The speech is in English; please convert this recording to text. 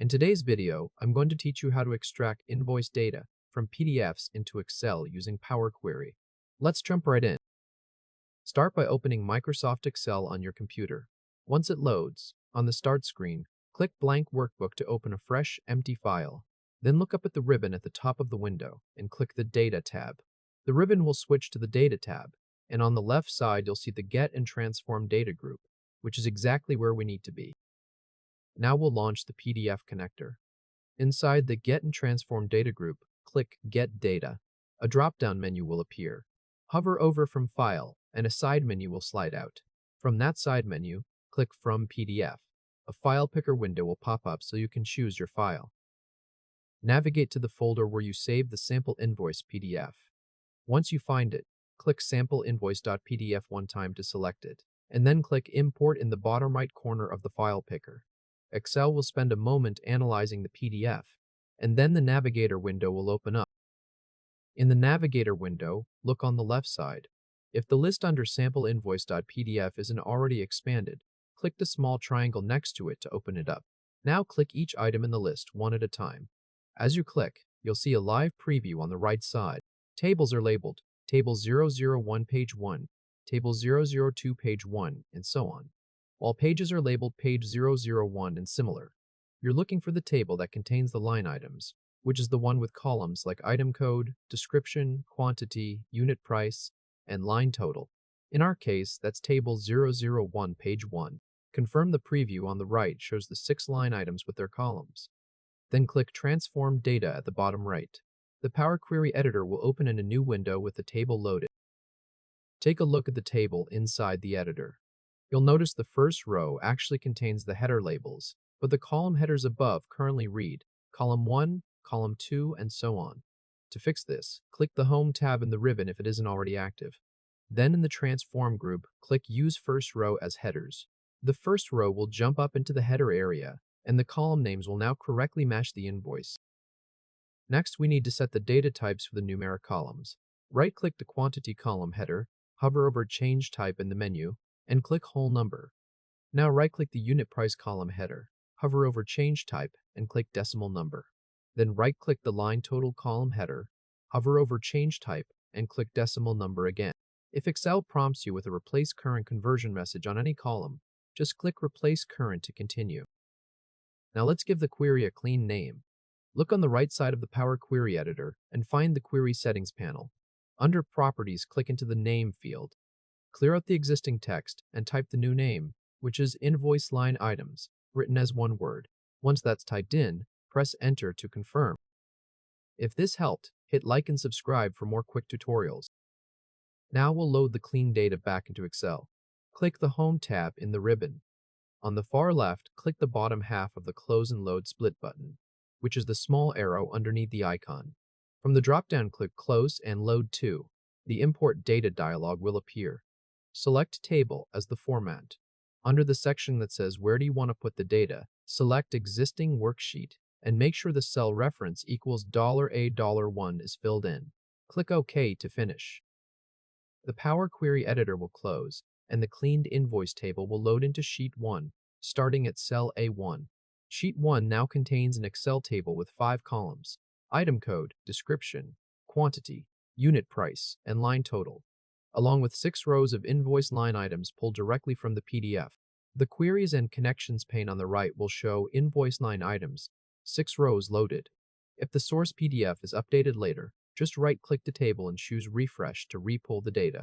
In today's video, I'm going to teach you how to extract invoice data from PDFs into Excel using Power Query. Let's jump right in. Start by opening Microsoft Excel on your computer. Once it loads, on the Start screen, click Blank Workbook to open a fresh, empty file. Then look up at the ribbon at the top of the window and click the Data tab. The ribbon will switch to the Data tab, and on the left side you'll see the Get and Transform Data group, which is exactly where we need to be. Now we'll launch the PDF connector. Inside the Get and Transform Data group, click Get Data. A drop-down menu will appear. Hover over from File, and a side menu will slide out. From that side menu, click From PDF. A file picker window will pop up so you can choose your file. Navigate to the folder where you saved the sample invoice PDF. Once you find it, click sampleinvoice.pdf one time to select it, and then click Import in the bottom right corner of the file picker. Excel will spend a moment analyzing the PDF, and then the Navigator window will open up. In the Navigator window, look on the left side. If the list under sampleinvoice.pdf isn't already expanded, click the small triangle next to it to open it up. Now click each item in the list one at a time. As you click, you'll see a live preview on the right side. Tables are labeled Table 001 Page 1, Table 002 Page 1, and so on, while pages are labeled Page 001 and similar. You're looking for the table that contains the line items, which is the one with columns like item code, description, quantity, unit price, and line total. In our case, that's Table 001 Page 1. Confirm the preview on the right shows the 6 line items with their columns. Then click Transform Data at the bottom right. The Power Query editor will open in a new window with the table loaded. Take a look at the table inside the editor. You'll notice the first row actually contains the header labels, but the column headers above currently read Column 1, Column 2, and so on. To fix this, click the Home tab in the ribbon if it isn't already active. Then in the Transform group, click Use First Row as Headers. The first row will jump up into the header area, and the column names will now correctly match the invoice. Next, we need to set the data types for the numeric columns. Right-click the Quantity column header, hover over Change Type in the menu, and click Whole Number. Now right-click the Unit Price column header, hover over Change Type, and click Decimal Number. Then right-click the Line Total column header, hover over Change Type, and click Decimal Number again. If Excel prompts you with a Replace Current conversion message on any column, just click Replace Current to continue. Now let's give the query a clean name. Look on the right side of the Power Query editor and find the Query Settings panel. Under Properties, click into the Name field. Clear out the existing text and type the new name, which is Invoice Line Items, written as one word. Once that's typed in, press Enter to confirm. If this helped, hit like and subscribe for more quick tutorials. Now we'll load the clean data back into Excel. Click the Home tab in the ribbon. On the far left, click the bottom half of the Close and Load Split button, which is the small arrow underneath the icon. From the drop-down, click Close and Load to. The Import Data dialog will appear. Select Table as the format. Under the section that says Where do you want to put the data, select Existing Worksheet and make sure the cell reference equals $A$1 is filled in. Click OK to finish. The Power Query editor will close, and the cleaned invoice table will load into Sheet 1, starting at cell A1. Sheet 1 now contains an Excel table with 5 columns: item code, description, quantity, unit price, and line total, along with 6 rows of invoice line items pulled directly from the PDF. The Queries and Connections pane on the right will show Invoice Line Items, 6 rows loaded. If the source PDF is updated later, just right-click the table and choose Refresh to re-pull the data.